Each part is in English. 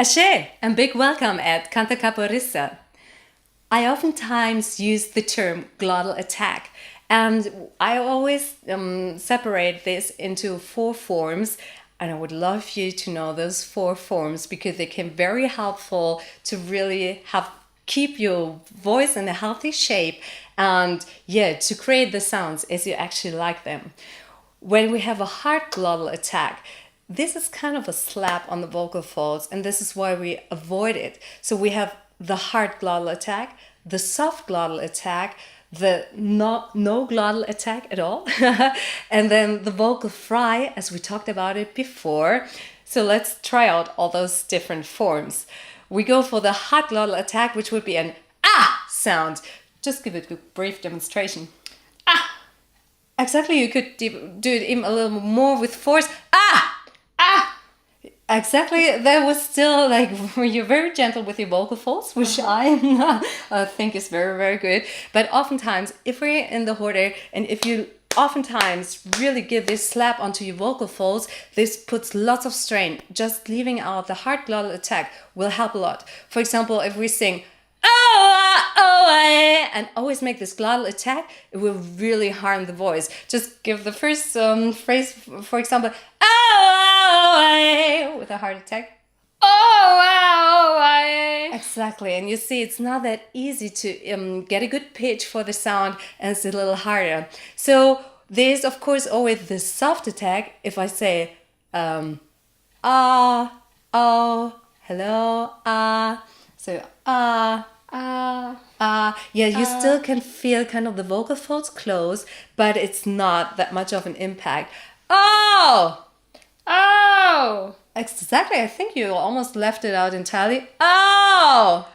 Ashe, and big welcome at Canta Capoeirista. I oftentimes use the term glottal attack, and I always separate this into four forms. And I would love you to know those four forms because they can be very helpful to really keep your voice in a healthy shape and to create the sounds as you actually like them. When we have a hard glottal attack, this is kind of a slap on the vocal folds, and this is why we avoid it. So we have the hard glottal attack, the soft glottal attack, the no glottal attack at all, and then the vocal fry, as we talked about it before. So let's try out all those different forms. We go for the hard glottal attack, which would be an ah sound. Just give it a brief demonstration. Ah! Exactly, you could do it even a little more with force. Ah! Ah! Exactly, that was still like you're very gentle with your vocal folds, which I think is very, very good. But oftentimes, if we're in the order and if you oftentimes really give this slap onto your vocal folds, this puts lots of strain. Just leaving out the hard glottal attack will help a lot. For example, if we sing and always make this glottal attack, it will really harm the voice. Just give the first phrase, for example, with a heart attack. Exactly, and you see it's not that easy to get a good pitch for the sound, and it's a little harder. So there's of course always the soft attack. If I say hello, so you still can feel kind of the vocal folds close, but it's not that much of an impact. Oh! Exactly, I think you almost left it out entirely. Oh!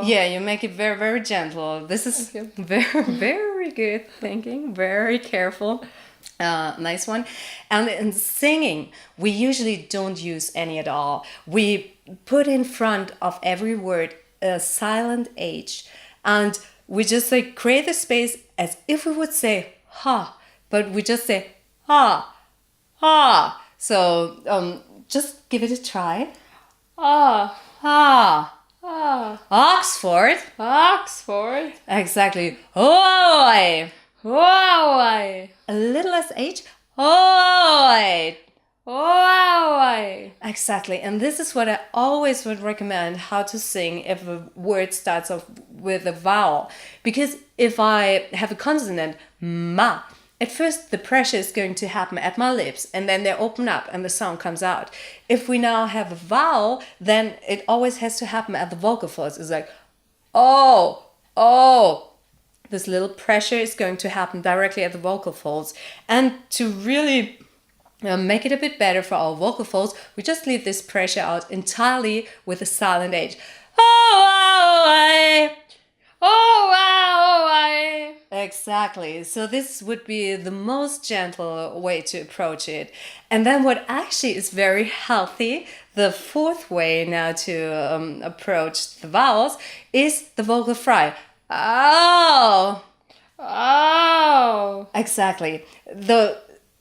Yeah, you make it very, very gentle. This is very, very good thinking, very careful. Nice one. And in singing, we usually don't use any at all. We put in front of every word a silent H, and we just like create the space as if we would say ha, but we just say ha, ha. So just give it a try. Oxford. Exactly. Oi. A little less H. Oi. Exactly, and this is what I always would recommend how to sing if a word starts off with a vowel. Because if I have a consonant, ma, at first the pressure is going to happen at my lips and then they open up and the sound comes out. If we now have a vowel, then it always has to happen at the vocal folds. It's like, oh. This little pressure is going to happen directly at the vocal folds. And to really make it a bit better for our vocal folds, we just leave this pressure out entirely with a silent H. Exactly. So this would be the most gentle way to approach it. And then what actually is very healthy, the fourth way now to approach the vowels, is the vocal fry. Exactly.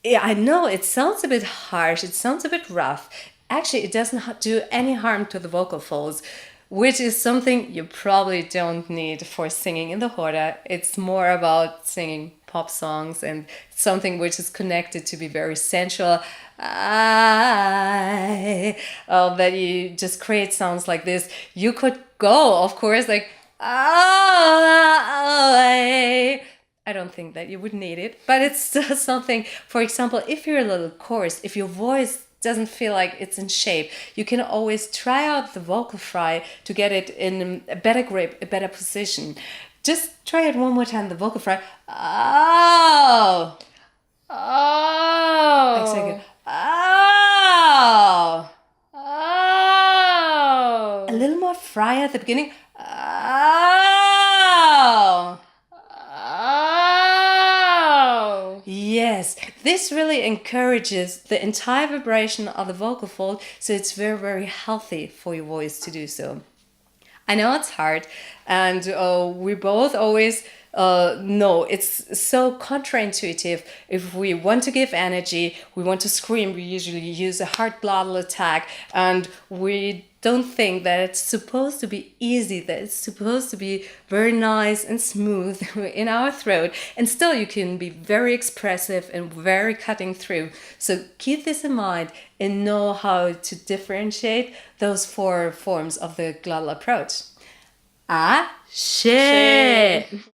I know it sounds a bit harsh, it sounds a bit rough. Actually, it doesn't do any harm to the vocal folds, which is something you probably don't need for singing in the hora. It's more about singing pop songs and something which is connected to be very sensual. That you just create sounds like this. You could go, of course, like I don't think that you would need it, but it's still something. For example, if you're a little coarse, if your voice doesn't feel like it's in shape, you can always try out the vocal fry to get it in a better grip, a better position. Just try it one more time, the vocal fry. Exactly. A little more fry at the beginning. Yes, this really encourages the entire vibration of the vocal fold, so it's very, very healthy for your voice to do so. I know it's hard, and we both always know it's so counterintuitive. If we want to give energy, we want to scream, we usually use a hard glottal attack, and we don't think that it's supposed to be easy, that it's supposed to be very nice and smooth in our throat, and still you can be very expressive and very cutting through. So keep this in mind and know how to differentiate those four forms of the glottal approach. Ah, shit!